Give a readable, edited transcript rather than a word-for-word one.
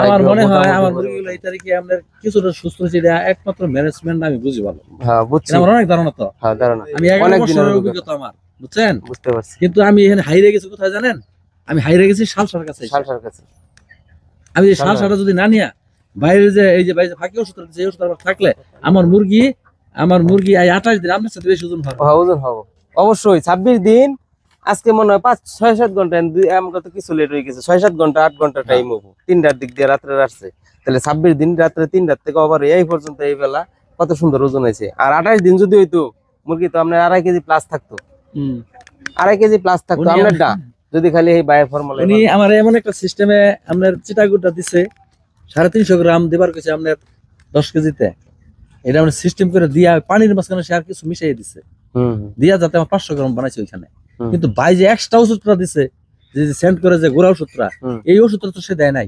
আমার মনে হয় আমার মুরগিগুলো এই তারিখে আপনার কিছুটা সুস্থ হচ্ছে, এটা একমাত্র ম্যানেজমেন্ট আমি বুঝি ভালো। হ্যাঁ বুঝছি, আমার অনেক ধারণা তো, হ্যাঁ ধারণা আমি 11 বছরের অভিজ্ঞতা আমার, বুঝছেন? বুঝতে পারছি। কিন্তু আমি এখানে হাইরে গেছি কোথায় জানেন? আমি হাইরে গেছি শালসার কাছে। শালসার কাছে আমি এই শালসাটা যদি না নিয়া বাইরে যে এই যে বাইরে ফাঁকি ওষুধ দিচ্ছে, এই ওষুধ থাকলে আমার মুরগি 28 দিন আপনার সাথে বেশি ওজন হবে। হ্যাঁ ওজন হবে অবশ্যই। 26 দিন আজকে মনে হয় 5-6-7 ঘন্টা, আমরা তো কিছু লেট হয়ে গেছে, 6-7 ঘন্টা 8 ঘন্টা টাইম হবো, 3টার দিক দিয়ে রাত্রে আসছে, তাহলে 26 দিন রাত্রে 3টার থেকে আবার এই পর্যন্ত এই বেলা কত সুন্দর ওজন হয়েছে। আর 28 দিন যদি হইতো মুরগি তো আপনার 2.5 কেজি প্লাস থাকতো, 2.5 কেজি প্লাস থাকতো আপনার ডা, যদি খালি এই বায়ো ফর্মুলা। উনি আমার এমন একটা সিস্টেমে আপনার চিটাগুড়টা দিছে 350 গ্রাম দেবার কাছে আপনার 10 কেজিতে, এটা আমরা সিস্টেম করে দিয়া পানির মাঝখানে সে আর কিছু মিশিয়ে দিছে, দিয়া যাতে আমার 500 গ্রাম বানাইছে ওইখানে। কিন্তু ভাই যে এক্সট্রা ওষুধটা দিছে, যে সেন্ড করে যে গোড়া ওষুধটা, এই ওষুধটা তো সে দেয় নাই।